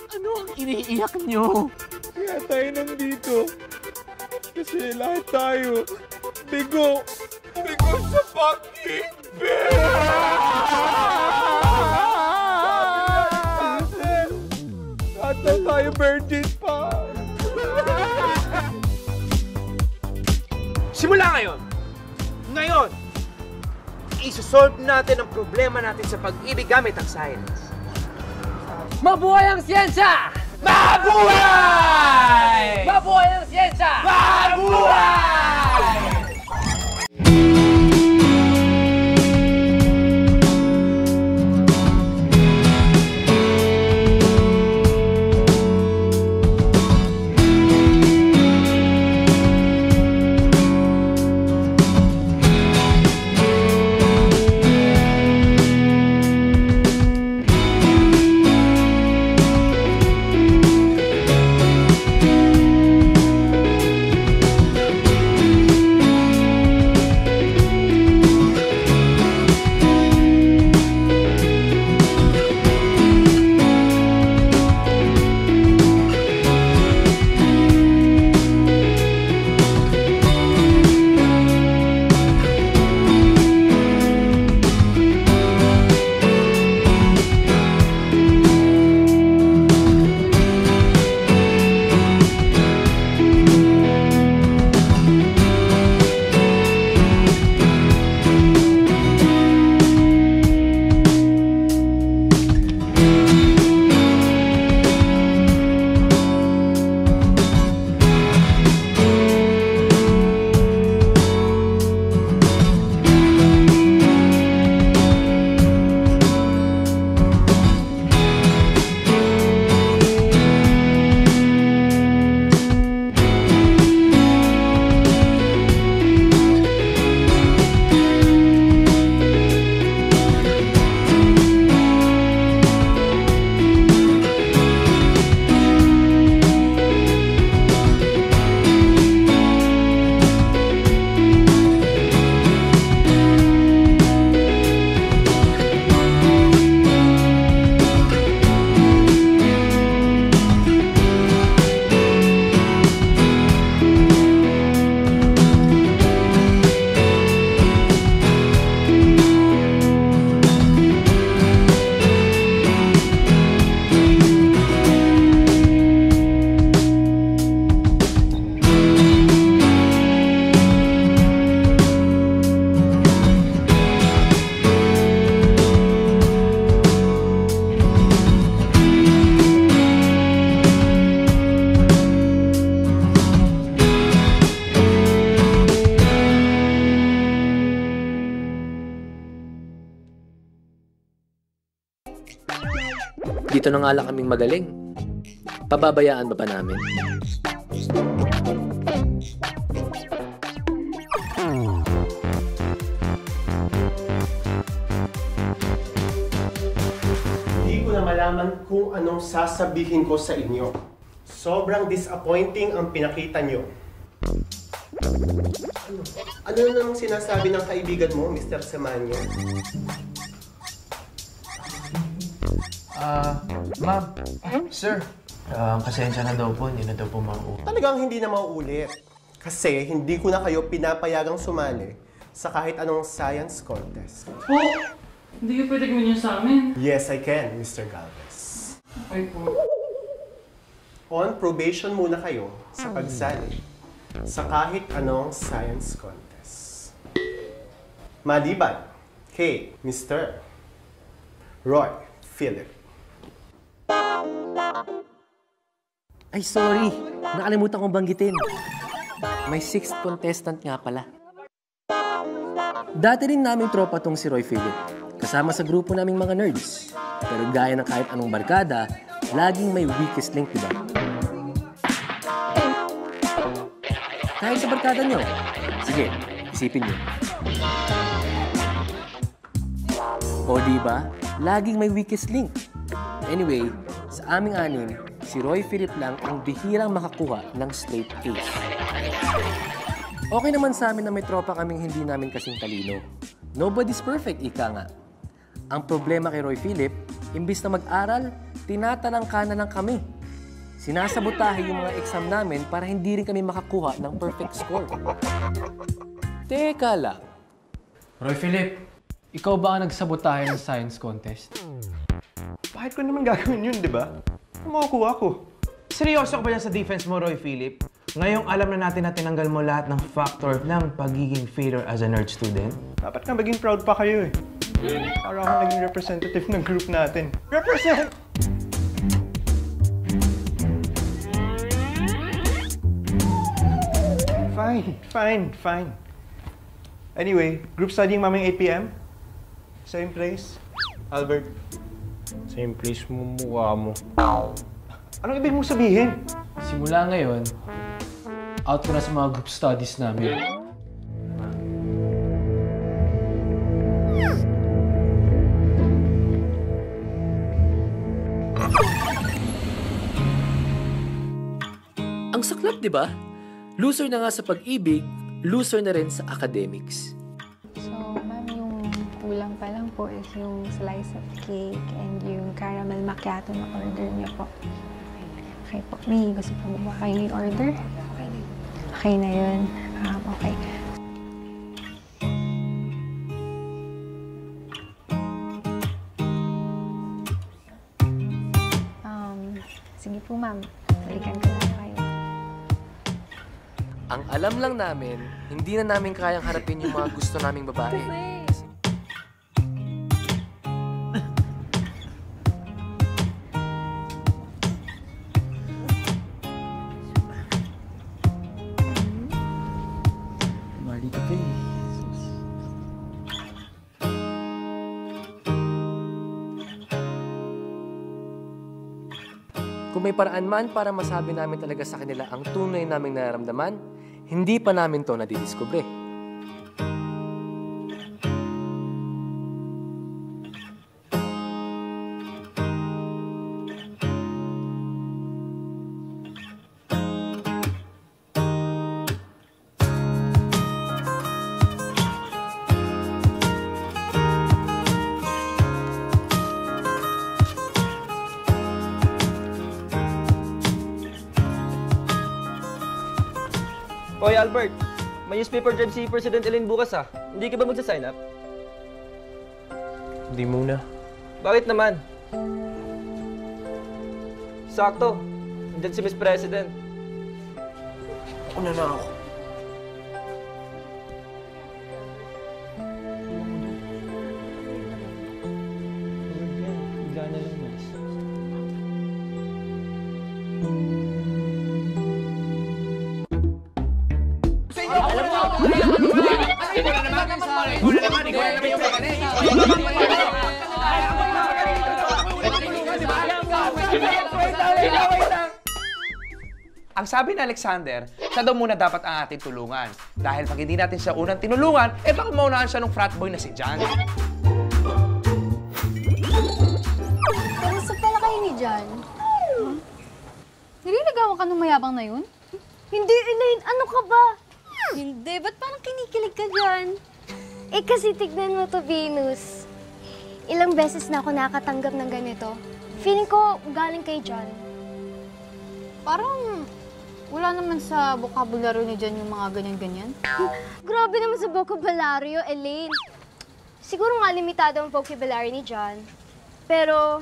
Ano ang iniiyak nyo? Kaya tayo nandito. Kasi lahat tayo bigo. Bigo sa pag-ibig! Lahat lang tayo virgin pa. Simula ngayon, isosolve natin ang problema natin sa pag-ibig gamit ang science. Mabuhay ang siyensya! Mabuhay! Mabuhay ang siyensya! Mabuhay! Dito na nga lang kaming magaling. Pababayaan ba pa namin? Hindi ko na malaman kung anong sasabihin ko sa inyo. Sobrang disappointing ang pinakita nyo. Ano na namang sinasabi ng kaibigan mo, Mr. Semanya? Ma'am, sir, pasensya na daw po, hindi na daw po mauulit. Talagang hindi na mauulit. Kasi hindi ko na kayo pinapayagang sumali sa kahit anong science contest. Po, hindi ka pwede gawin yun sa amin. Yes, I can, Mr. Galvez. Okay po. On probation muna kayo sa pagsali sa kahit anong science contest. Maliban kay Mr. Roy Philip. Ay, sorry. Nakalimutan kong banggitin. May 6th contestant nga pala. Dati rin naming tropa tong si Roy Philip. Kasama sa grupo naming mga nerds. Pero gaya ng kahit anong barkada, laging may weakest link, diba? Kahit sa barkada nyo. Sige, isipin nyo. O diba? Laging may weakest link. Anyway, sa aming anim, si Roy Philip lang ang bihirang makakuha ng straight A's. Okay naman sa amin na may tropa kaming hindi namin kasing talino. Nobody's perfect, ika nga. Ang problema kay Roy Philip, Imbis na mag-aral, tinatalangka na lang kami. Sinasabotahe yung mga exam namin para hindi rin kami makakuha ng perfect score. Teka lang. Roy Philip, ikaw ba ang nagsabotahe ng science contest? Bakit ko naman gagawin yun, di ba? Makukuha ko. Seryoso ka ba yan sa defense mo, Roy Philip? Ngayong alam na natin na tinanggal mo lahat ng factor ng pagiging failure as a nerd student? Dapat nga maging proud pa kayo eh. Para ako naging representative ng group natin. Represent! Fine. Anyway, group studying mamayang 8 p.m. Same place. Albert. Same place mo, mukha mo. Anong ibig mong sabihin? Simula ngayon, out ko na sa mga group studies namin. Ang saklap, di ba? Loser na nga sa pag-ibig, loser na rin sa academics. So, ma'am, yung kulang pa lang po is yung slice of cake and yung caramel macchiato na order niyo po. Okay po. May gusto po ba kayo i-order? Okay na yun. Okay. Sige po, ma'am. Balikan ko na kayo. Ang alam lang namin, hindi na namin kayang harapin yung mga gusto naming babae. Kung may paraan man para masabi namin talaga sa kanila ang tunay naming nararamdaman, hindi pa namin to nadidiskubre. Hoy Albert, may newspaper drive si President Elaine bukas ah. Hindi ka ba magsa-sign up? Hindi muna. Bakit naman? Sakto. Nandiyan si Miss President. Una na ako. Bigla na lang, Miss. Ang sabi ni Alexander, siya daw muna dapat ang ating tulungan. Dahil pag hindi natin siya unang tinulungan, baka maunahan siya ng frat boy na si John. Kamusta pala kayo ni John? Nililigawan ka nung mayabang na yun? Hindi, Elaine. Ano ka ba? Hindi. Ba't parang kinikilig ka dyan? Eh kasi tignan mo to, Venus. Ilang beses na ako nakatanggap ng ganito. Feeling ko galing kay John. Parang wala naman sa bokabularyo ni John yung mga ganyan-ganyan. Grabe naman sa bokabularyo, Elaine. Siguro nga limitado ang vocabulary ni John. Pero,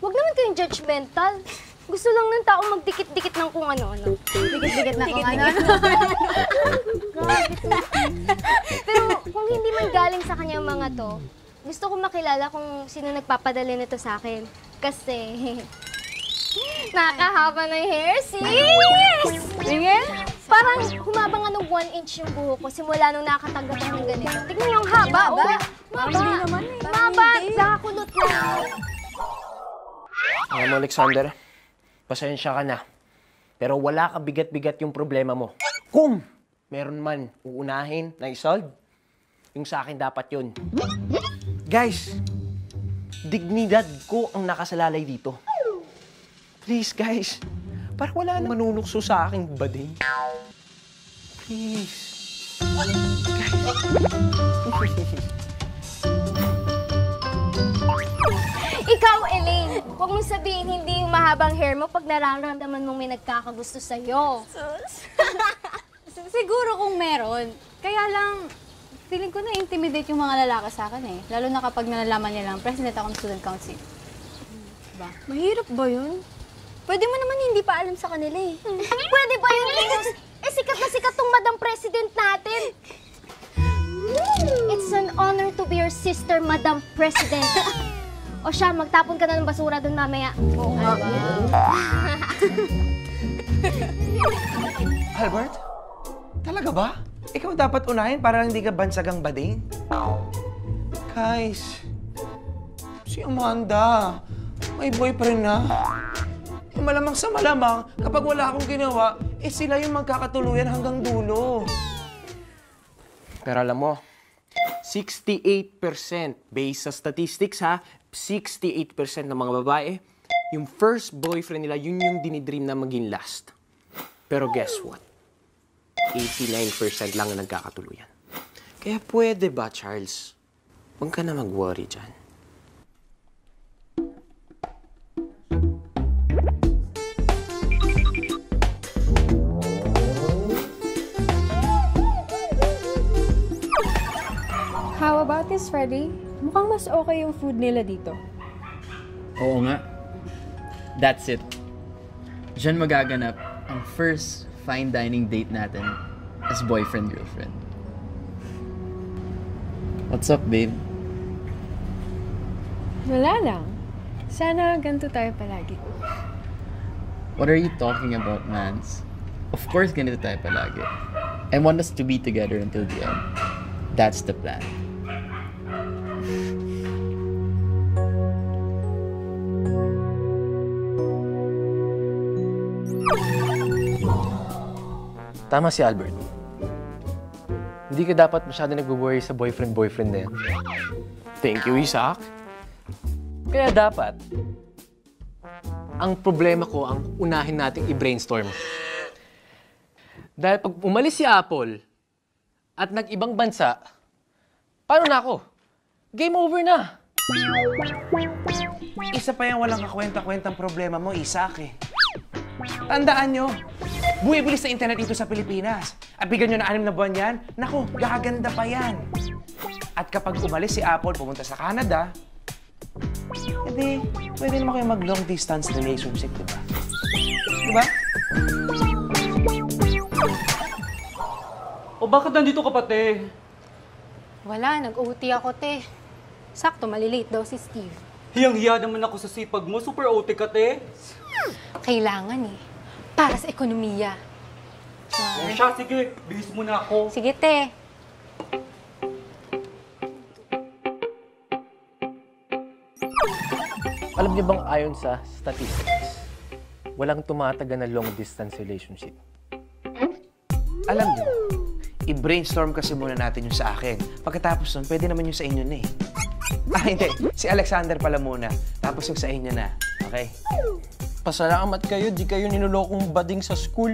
wag naman kayong judgmental. Gusto lang ng tao magdikit-dikit ng kung ano-ano. Dikit-dikit na kung ano-ano. Grabe to. Pero kung hindi man galing sa kanyang mga to, gusto ko makilala kung sino nagpapadala nito sa akin. Kasi, nakahaba ng hair, sis! Sige? Parang humaba nga ng 1 inch yung buhok ko simula nung nakatanggap ng ganito. Tignan yung haba, oh! Parang hindi naman eh. Maba, nakakulot na. Alam mo, Alexander, pasensya ka na. Pero wala ka bigat-bigat yung problema mo. Kung meron man uunahin na isolve, yung sa akin dapat yun. Guys, dignidad ko ang nakasalalay dito. Please, guys. Parang wala nang manunukso sa aking bading. Please. Ikaw, Elaine. Huwag mong sabihin hindi yung mahabang hair mo pag nararamdaman mong may nagkakagusto sa'yo. Siguro kung meron. Kaya lang, feeling ko na-intimidate yung mga lalaki sa akin eh. Lalo na kapag nalalaman niya lang, president ako ng student council. Diba? Mahirap ba yun? Pwede mo naman hindi pa alam sa kanila eh. Pwede ba yun, Linus? Eh, sikat na sikat tong Madam President natin. It's an honor to be your sister, Madam President. O siya, magtapon ka na ng basura dun mamaya. Oo nga. Albert? Talaga ba? Ikaw dapat unahin para hindi ka bansagang bading? Guys, si Amanda, may boyfriend na. Eh, malamang sa malamang, kapag wala akong ginawa, eh sila yung magkakatuluyan hanggang dulo. Pero alam mo, 68% based sa statistics ha, 68% ng mga babae, yung first boyfriend nila, yun yung dinidream na maging last. Pero guess what? 89% lang ang nagkakatuluyan. Kaya pwede ba, Charles? Huwag ka na mag-worry dyan. How about this, Freddy? Mukhang mas okay yung food nila dito. Oo nga. That's it. Diyan magaganap ang first fine dining date natin as boyfriend-girlfriend. What's up, babe? Wala lang. Sana ganito tayo palagi. What are you talking about, Mans? Of course, ganito tayo palagi. I want us to be together until the end. That's the plan. Tama si Albert. Hindi ka dapat masyado nag-worry sa boyfriend-boyfriend na yan. Thank you, Isaac. Kaya dapat, ang problema ko ang unahin nating i-brainstorm. Dahil pag umalis si Apple at nag-ibang bansa, paano na ako? Game over na! Isa pa yung walang kakwenta-kwentang problema mo, Isaac eh. Tandaan nyo, buwibilis sa internet dito sa Pilipinas. At bigyan nyo na 6 na buwan yan, naku, gaganda pa yan. At kapag umalis si Apple, pumunta sa Canada, edi, pwede naman kayo mag-long distance relationship, diba? Diba? O bakit nandito ka, pate? Wala, nag-OT ako, te. Sakto, malilate daw si Steve. Hiyang-hiya naman ako sa sipag mo. Super OT ka, te. Kailangan eh. Para sa ekonomiya. O siya, sige. Bihis mo na ako. Sige, te. Alam niyo bang ayon sa statistics, walang tumatagal na long-distance relationship? Alam niyo, i-brainstorm kasi muna natin yung sa akin. Pagkatapos nun, pwede naman yung sa inyo na eh. Ah, hindi. Si Alexander pala muna. Tapos yung sa inyo na. Okay? Pasalamat kayo, di kayo ninulokong bading sa school.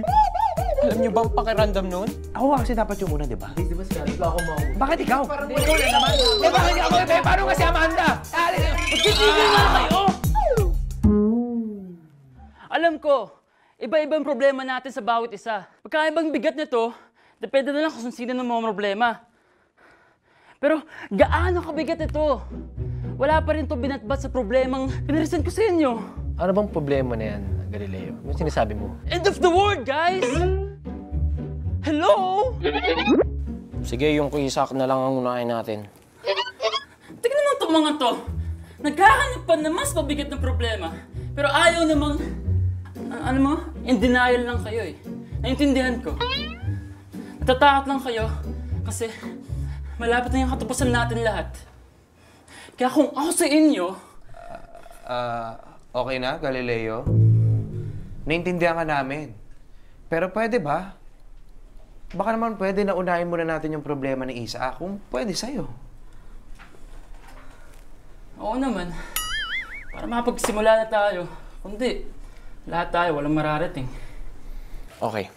Alam niyo ba ang pakiramdam noon? Ako kasi dapat yung una, di ba? Di ba sinabi ko ako mauna? Bakit ikaw? Parang ikaw na naman. Eh, bakit ako? Eh, paano kasi Amanda? Magtitigil na kayo! Alam ko, iba-ibang problema natin sa bawat isa. Pagkaibang bigat nito, depende na lang kung sino ng mga problema. Pero gaano kabigat ito? Wala pa rin to binatbat sa problemang pinresent ko sa inyo. Ano bang problema na yan, Galileo? Ano sinasabi mo? End of the world, guys! Hello? Sige, yung kay Isaac na lang ang unahin natin. Tignan mo itong mga to. Naghahanap pa na mas mabigat na problema. Pero ayaw namang, ano mo, in denial lang kayo eh. Naintindihan ko. Natatakot lang kayo kasi malapit na yung katapusan natin lahat. Kaya kung ako sa inyo... Okay na, Galileo? Naintindihan ka namin. Pero pwede ba? Baka naman pwede na unahin muna natin yung problema ni Isa kung pwede sa'yo. Oo naman. Para makapagsimula na tayo. Kundi, lahat tayo walang mararating. Okay.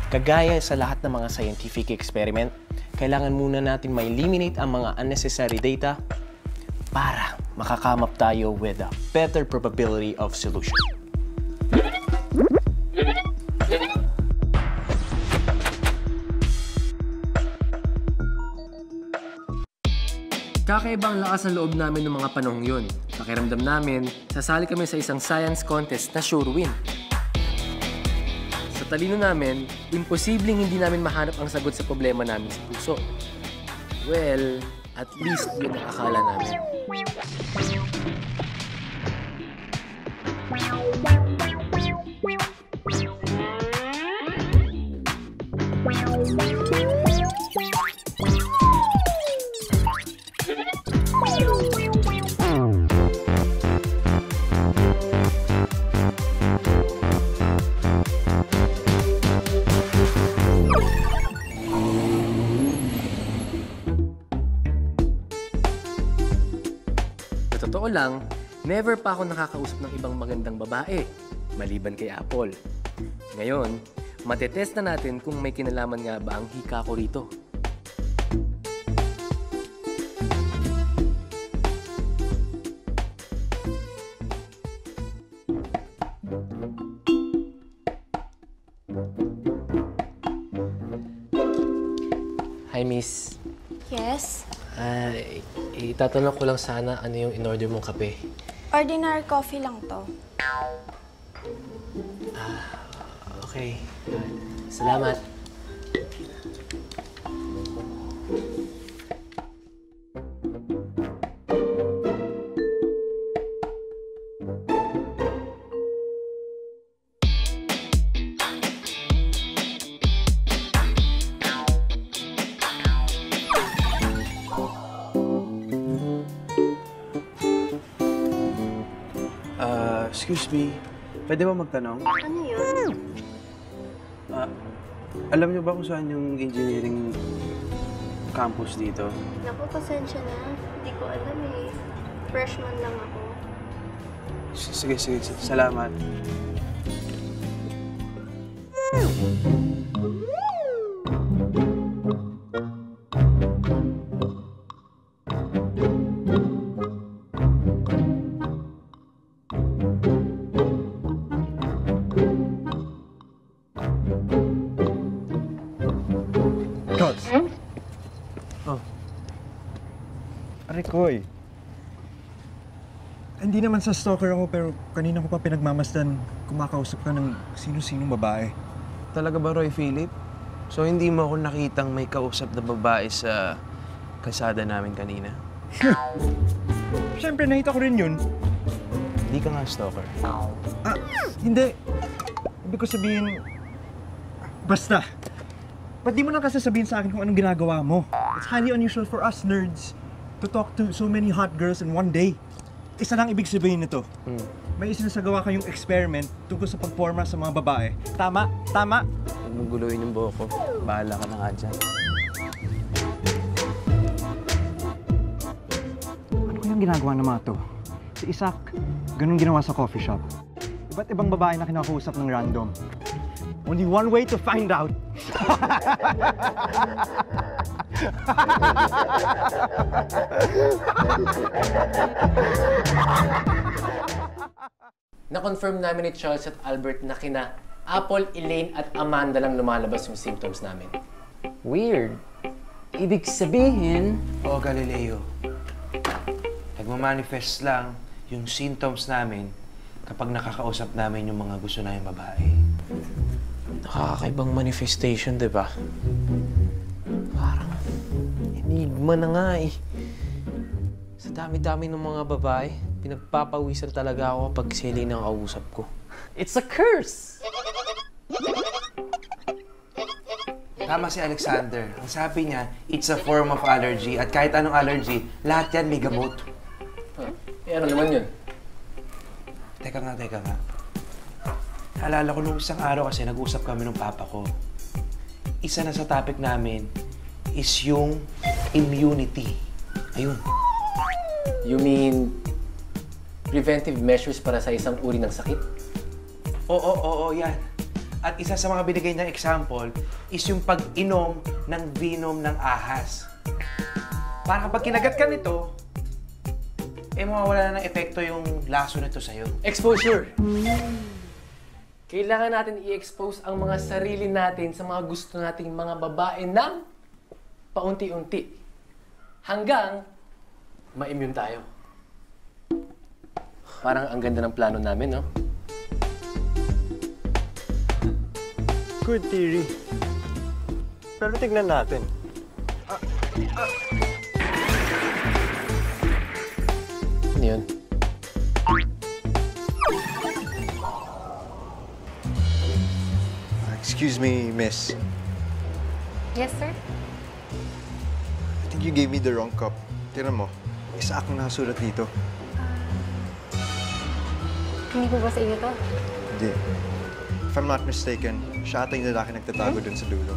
Kagaya sa lahat ng mga scientific experiment, kailangan muna natin ma-eliminate ang mga unnecessary data para makakame up tayo with a better probability of solution. Kakaibang lakas ng loob namin ng mga panahong yun. Pakiramdam namin, sasali kami sa isang science contest na sure win. Sa talino namin, imposibleng hindi namin mahanap ang sagot sa problema namin sa puso. Well, at least yun ang akala namin. Totoo lang, never pa ako nakakausap ng ibang magandang babae, maliban kay Apple. Ngayon, matetest na natin kung may kinalaman nga ba ang hika ko rito. Hi, Miss. Yes? Itatanong ko lang sana ano yung in-order mong kape. Ordinary coffee lang to. Okay. Salamat. Excuse me, pwede ba magtanong? Ano yun? Alam niyo ba kung saan yung engineering campus dito? Naku, pasensya na. Hindi ko alam eh. Freshman lang ako. Sige. Salamat. Koy. Hindi naman sa stalker ako pero kanina ko pa pinagmamasdan kumakausap ka ng sino-sinong babae. Talaga ba, Roy Philip? So hindi mo ako nakitang may kausap na babae sa kalsada namin kanina? Siyempre, nakita ko rin yun. Hindi ka nga stalker. Hindi. Ibig ko sabihin, basta. Ba't di mo lang kasi sabihin sa akin kung anong ginagawa mo? It's highly unusual for us nerds to talk to so many hot girls in one day. Isa lang ibig sabihin nito. May isinasagawa kayong experiment tungkol sa pagporma sa mga babae. Tama? Tama? Huwag mong guluhin yung buhok ko. Bahala ka na nga dyan. Ano kayang ginagawa ng mga to? Si Isaac, ganun ginawa sa coffee shop. Iba't ibang babae na kinakausap ng random. Only one way to find out. Na-confirm namin ni Charles at Albert na kina Apple, Elaine at Amanda lang lumalabas yung symptoms namin. Weird. Ibig sabihin... Oo, Galileo. Nagmamanifest lang yung symptoms namin kapag nakakausap namin yung mga gusto na yung babae. Nakakaibang manifestation, di ba? Parang enigma na nga eh. Sa dami-dami ng mga babae, pinagpapawisan talaga ako kapag sila ang kausap ko. It's a curse! Tama si Alexander. Ang sabi niya, it's a form of allergy. At kahit anong allergy, lahat yan may gamot. Ano naman yun? Teka nga. Naalala ko nung isang araw kasi nag-usap kami ng papa ko. Isa na sa topic namin is yung immunity. Ayun. You mean preventive measures para sa isang uri ng sakit? Oo, yan. At isa sa mga binigay niyang example is yung pag-inom ng venom ng ahas. Para kapag kinagat ka nito, mawawala na ng epekto yung laso nito sa'yo. Exposure! Kailangan natin i-expose ang mga sarili natin sa mga gusto nating mga babae ng paunti-unti. Hanggang ma-immune tayo. Parang ang ganda ng plano namin, no? Good theory. Pero tignan natin. Ano yun? Excuse me, miss. Yes, sir? I think you gave me the wrong cup. Tira mo, isa akong nakasulat dito. Hindi po ba sa inyo to? Hindi. If I'm not mistaken, siya ata yung lalaki nagtatago dun sa dulo.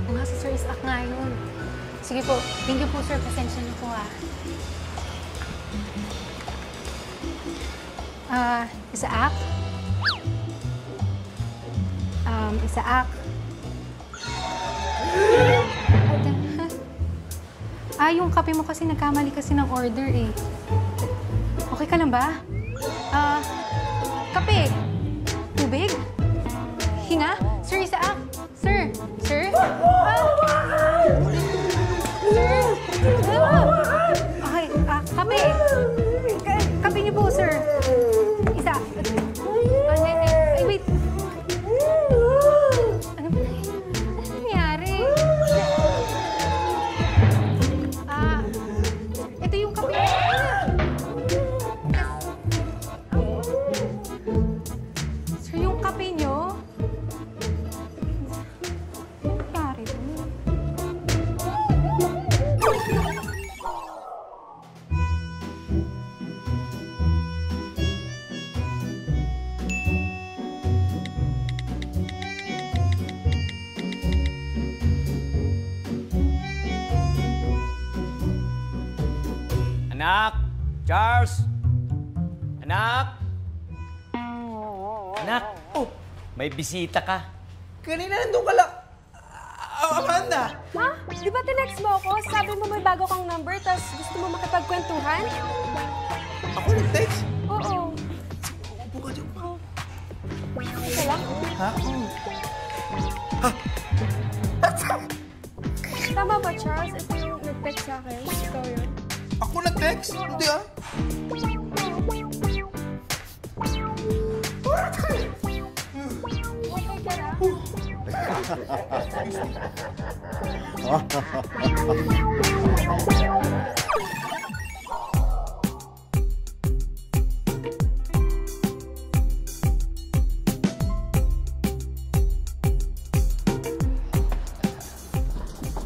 Nga si Sir Isaac nga yun. Sige po. Thank you po, sir. Pasensya niyo po, Isaac? Isaac? Yung kape mo kasi nagkamali kasi ng order eh. Okay ka lang ba? Kape? Tubig? Hinga? Sir Isaac? Sir? Sir? Sir? Okay, kape. Kape niyo po, sir. Isa. Ay, wait. Ano ba? Ano nangyari? Ito yung kape. Sir, yung kape niyo? Ano nangyari? Anak! Charles! Anak! Anak! Oh, may bisita ka. Kanina nandun ka lang. Amanda! Ha? Di ba tinext mo ako? Sabi mo may bago kang number, tapos gusto mo makipagkwentuhan? Ako nag-text? Oo. Upo ka dyan. Ito lang? Ha? Tama ba, Charles? Ito yung nag-text sa akin. Ikaw yun. Ako nag-text? Hindi ah. Okay ka na?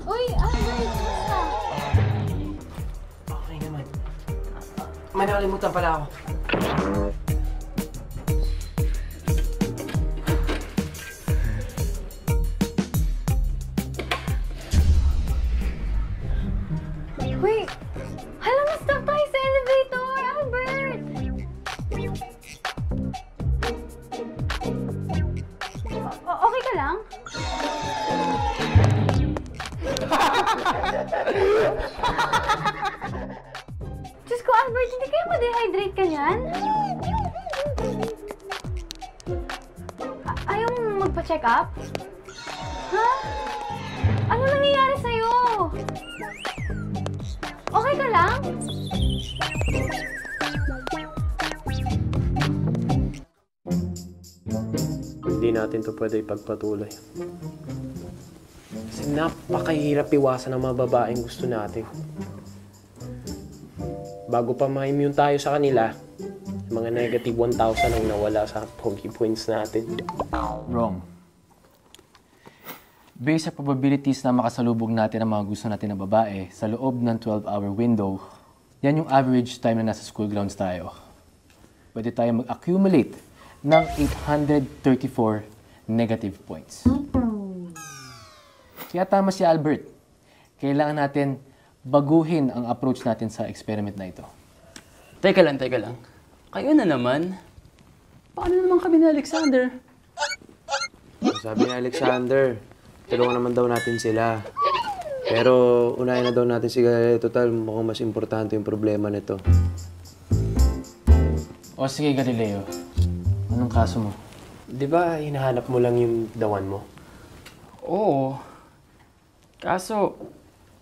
Uy, Albert! Kumusta? Okay naman. May nakalimutan pala ako. Uy! Hala, na-stuck tayo sa elevator! Albert! Okay ka lang? Diyos ko, Albert, hindi kaya ma-dehydrate ka niyan? Ayaw mo magpa-check up? Ha? Ano nangyayari sa'yo? Okay ka lang? Hindi natin to pwede ipagpatuloy. Kasi napakahirap iwasan ng mga babaeng gusto natin. Bago pa ma-immune tayo sa kanila, mga negative 1,000 ang nawala sa pogi points natin. Wrong. Based sa probabilities na makasalubog natin ang mga gusto natin na babae sa loob ng 12-hour window, yan yung average time na nasa school grounds tayo. Pwede tayo mag-accumulate ng 834 negative points. Kaya tama si Albert. Kailangan natin baguhin ang approach natin sa experiment na ito. Teka lang. Kayo na naman. Paano naman kami ni Alexander? Sabi ni Alexander, tulungan naman daw natin sila. Pero unahin na daw natin si Galileo. Total, mukhang mas importante yung problema nito. O sige, Galileo. Anong kaso mo? Di ba hinahanap mo lang yung dawan mo? Oo. Kaso,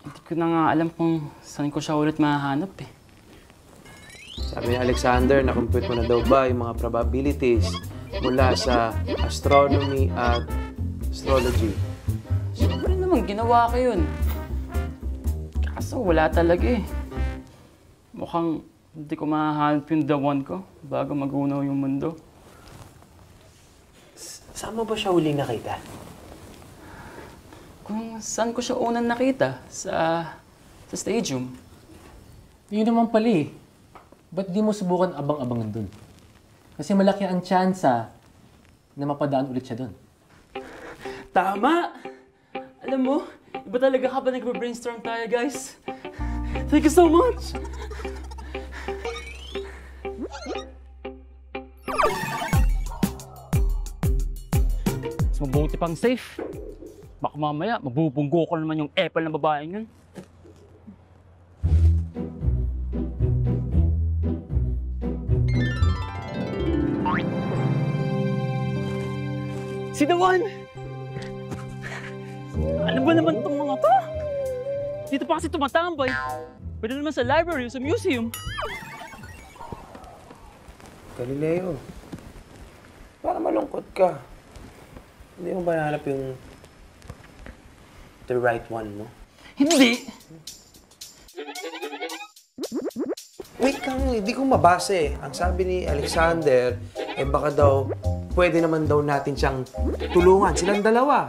hindi ko na nga alam kung saan ko siya ulit mahahanap eh. Sabi ni Alexander, na-compute mo na daw ba yung mga probabilities mula sa astronomy at astrology? Siyempre naman, ginawa ko yun. Kaso wala talaga eh. Mukhang hindi ko mahahanap yung dawan ko bago magunaw yung mundo. Saan mo ba siya huling nakita? Kung saan ko siya unang nakita? Sa stadium. Yun naman pala eh. Ba't di mo subukan abang-abangan dun? Kasi malaki ang tsansa na mapadaan ulit siya dun. Tama! Alam mo, iba talaga habang nagpa-brainstorm tayo, guys. Thank you so much! Mas mabuti pang safe. Baka mamaya, mabubunggo ko naman yung apple ng babaeng yun. Si Dawan! Ano ba naman itong mga to? Dito pa kasi tumatambay. Pwede naman sa library o sa museum. Galileo, para malungkot ka. Hindi mo ba nahanap yung the right one mo? Hindi! Wait kang, hindi ko mabase. Ang sabi ni Alexander, baka daw, pwede naman daw natin siyang tulungan. Silang dalawa.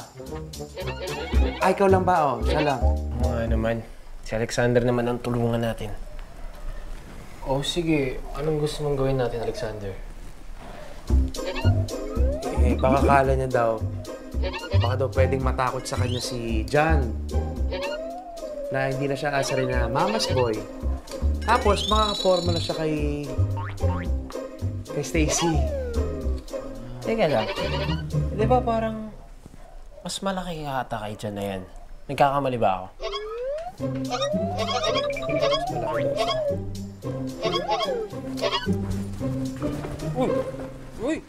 Ay, ikaw lang ba? Siya lang. Oo nga naman. Si Alexander naman ang tulungan natin. O sige, anong gusto mong gawin natin, Alexander? Baka kala niya daw, baka daw pwedeng matakot sa kanya si John. Na hindi na siya asarin na mama's boy. Tapos, makakaporma na siya kay Stacy. Teka lang. Di ba parang mas malaki ka ata kay John na yan? Nagkakamali ba ako? Mas malaki daw siya. Uy! Uy!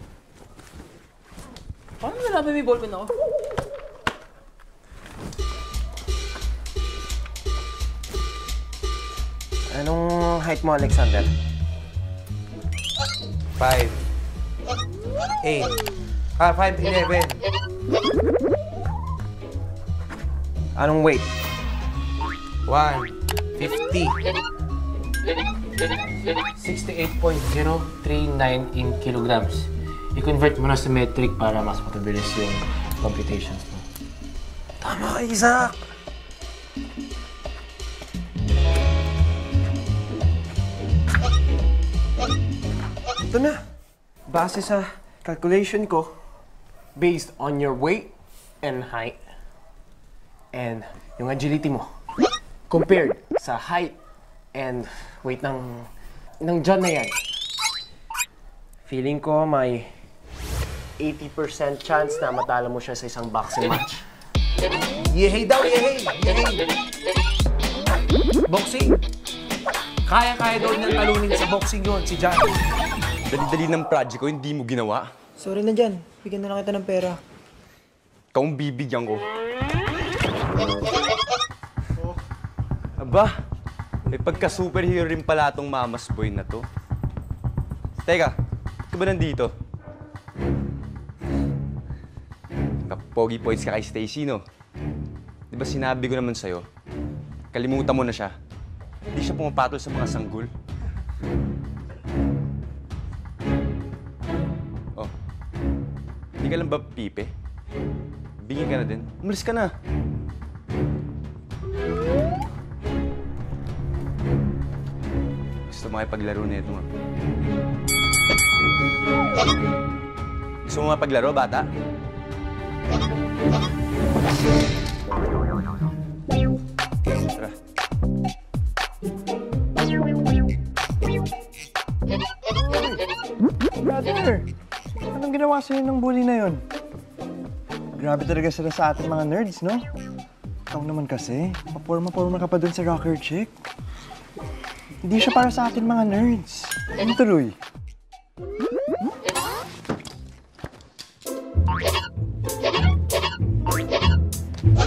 Paano nalaman may ballpen ako? Anong height mo, Alexander? 5'8". 5'11". Anong weight? 150. 68.039 in kilograms. I-convert mo na sa metric para mas mapabilis yung computations mo. Tama ka, Isaac! Ito na. Base sa calculation ko, Based on your weight and height and yung agility mo compared sa height and weight ng John na yan. Feeling ko may 80% chance na matalo mo siya sa isang boxing match. Yehey daw, yehey! Yehey! Boxing! Kaya-kaya daw niyang talunin sa boxing yun, si John. Dali-dali ng project ko, hindi mo ginawa. Sorry na dyan. Bigyan na lang kita ng pera. Ikaw ang bibigyan ko. Aba, may pagka-superhero rin pala tong mama's boy na to. Teka, ba't ka ba nandito? Kapogi points ka kay Stacy, no? Di ba sinabi ko naman sa'yo, kalimutan mo na siya. Hindi siya pumapatol sa mga sanggol. Oh, hindi ka lang ba pipe? Bingin ka na din. Umalis ka na. Gusto mo makipaglaro na ito, ma. Gusto mo mapaglaro, bata? Tara. Brother, anong ginawa sa'yo ng bully na yun? Grabe talaga sila sa ating mga nerds, no? Ikaw naman kasi, paporma-porma ka pa dun sa rocker chick. Hindi siya para sa atin mga nerds. Ano tuloy?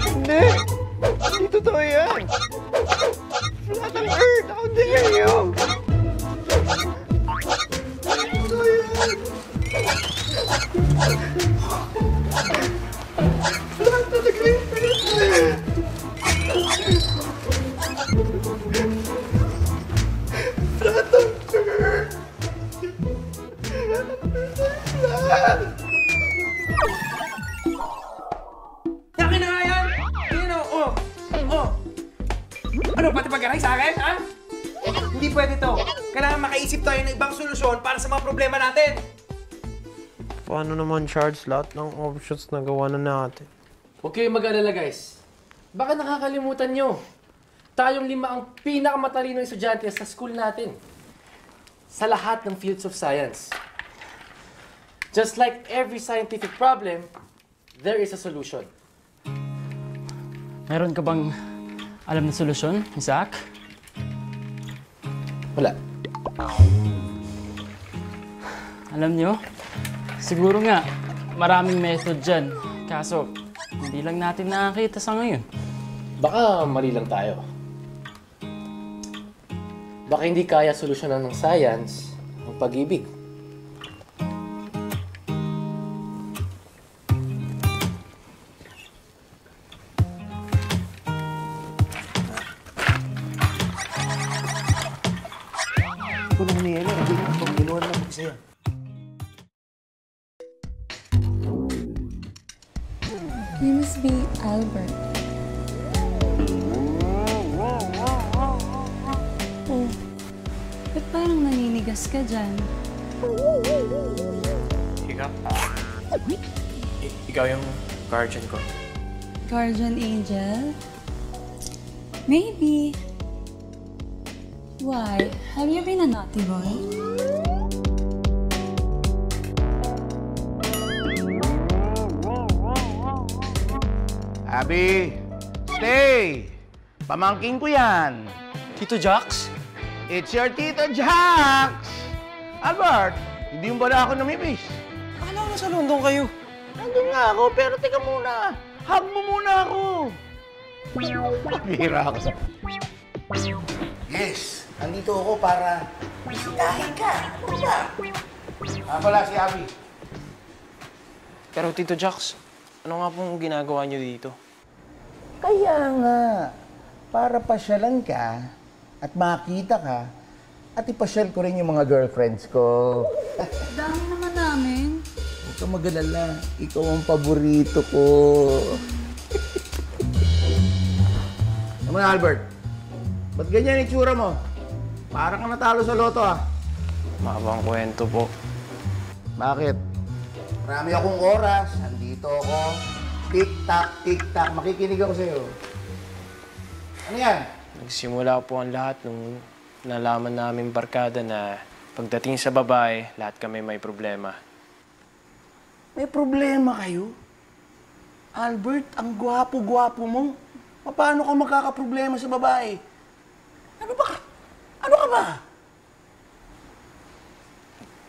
Hindi! Hindi totoo yan! Flat ang Earth! How dare you! Totoo yan! Flat talaga yung Earth! Flat ang Earth! Flat! Yakin na nga yan! Ayun o, oh. Ano, pati pag-aray sa akin, ha? Hindi pwede to. Kailangan makaisip tayo ng ibang solusyon para sa mga problema natin. Paano naman, Charles? Lahat ng options na gawa na natin. Huwag kayong mag-alala, guys. Baka nakakalimutan nyo. Tayong 5 ang pinakamatalinong estudyante sa school natin. Sa lahat ng fields of science. Just like every scientific problem, there is a solution. Meron ka bang alam na solusyon, Isaac? Wala. Alam nyo, siguro nga, maraming method dyan. Kaso, hindi lang natin nakakita sa ngayon. Baka mali lang tayo. Baka hindi kaya solusyonan ng science ang pag-ibig. Tulong ni Ella, hindi na itong ginawa na mag-isa. You must be Albert. Oh, ba't parang naninigas ka dyan? Ikaw? Ikaw yung guardian ko. Guardian angel? Maybe. Why? Have you been a naughty boy? Abby, stay! Pamangking ko yan. Tito Jax? It's your Tito Jax! Albert, hindi mo ba ako namimiss? Akala ko nasa London kayo. Nandun nga ako, pero teka muna. Hug mo muna ako. Bihira ako. Yes, nandito ako para bisitahin ka. Ano ba? Pala si Abby. Pero Tito Jax, ano nga pong ginagawa niyo dito? Kaya nga, para pasyalan ka at makita ka at ipasyal ko rin yung mga girlfriends ko. Dami naman namin. Huwag ka mag-alala, ikaw ang paborito ko. Naman Albert, ba't ganyan itsura mo? Parang ka natalo sa loto ah. Mahabang kwento po. Bakit? Marami akong oras, nandito ako. Tik-tak, tik-tak, makikinig ako sa'yo. Ano yan? Nagsimula po ang lahat nung nalaman namin barkada na pagdating sa babae, lahat kami may problema. May problema kayo? Albert, ang gwapo-gwapo mo. Paano ka magkakaproblema sa babae? Ano ba? Ano ka ba?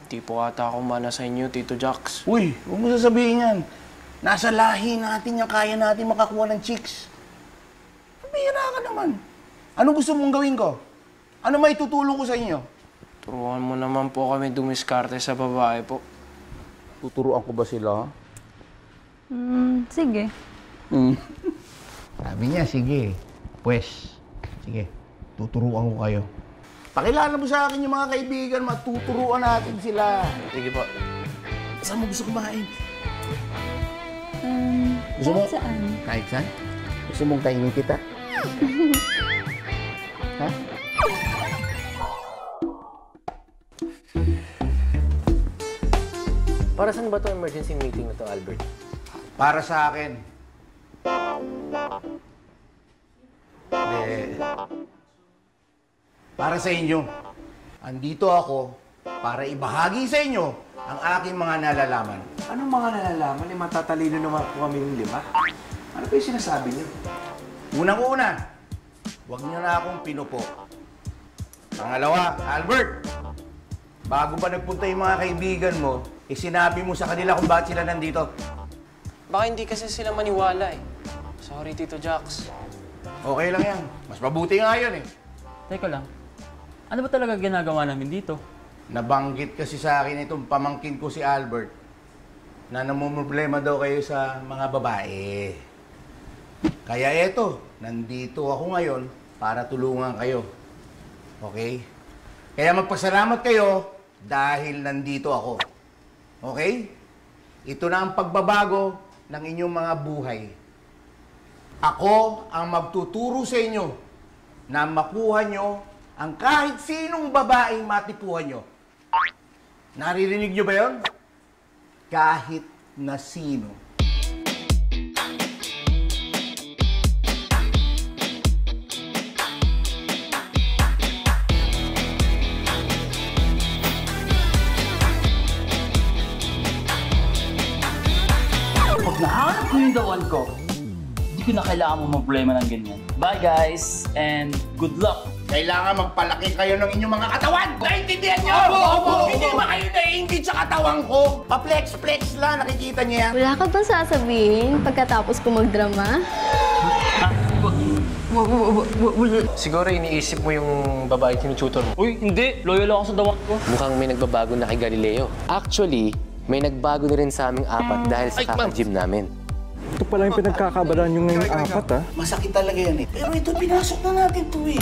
Hindi po ata ako mana sa inyo, Tito Jax. Uy, huwag mo sasabihin yan. Nasa lahi natin yung kaya natin makakuha ng chicks. Bihira ka naman. Ano gusto mong gawin ko? Ano may tutulong ko sa inyo? Turuan mo naman po kami dumiskarte sa babae po. Tuturuan ko ba sila? Sige. Sabi niya, sige. Pues, sige. Tuturuan ko kayo. Pakilala mo sa akin yung mga kaibigan, matuturuan natin sila. Sige po. Saan mo gusto kumain? Gusto mo? Saan? Kahit saan? Gusto mong kainin kita? Ha? Para saan ba itong emergency meeting na to, Albert? Para sa akin. Para sa inyo. Andito ako para ibahagi sa inyo ang aking mga nalalaman. Anong mga nalalaman? Matatalino naman po kami yung 5. Ano ba yung sinasabi niyo? Unang-una, huwag niyo na akong pinupo. Pangalawa, Albert, bago pa nagpunta yung mga kaibigan mo, sinabi mo sa kanila kung bakit sila nandito. Baka hindi kasi sila maniwala eh. Sorry, Tito Jax. Okay lang yan. Mas mabuti nga yun eh. Teka lang, ano ba talaga ginagawa namin dito? Nabanggit kasi sa akin itong pamangkin ko si Albert na namumroblema daw kayo sa mga babae. Kaya eto, nandito ako ngayon para tulungan kayo. Okay? Kaya magpasalamat kayo dahil nandito ako. Okay? Ito na ang pagbabago ng inyong mga buhay. Ako ang magtuturo sa inyo na makuha nyo ang kahit sinong babaeng matipuhan nyo. Naririnig nyo ba yun? Kahit na sino. Pag nahanap ko yung dawan ko, hindi ko na kailangan mo problema ng ganyan. Bye guys, and good luck! Kailangan magpalaki kayo ng inyong mga katawan! Naintindihan niyo? Hindi ba kayo naiingit sa katawan ko? Pa-flex-flex lang, nakikita niyo yan? Wala ka bang sasabihin pagkatapos ko magdrama? Siguro iniisip mo yung babae tinututor mo. Uy, hindi! Loyal ako sa dawan ko. Mukhang may nagbabago na kay Galileo. Actually, may nagbago na rin sa aming apat dahil sa kaka-gym namin. Ito pala yung pinagkakabalaan yung ngayong apat, ha? Masakit talaga yan eh. Pero ito, pinasok na natin ito eh.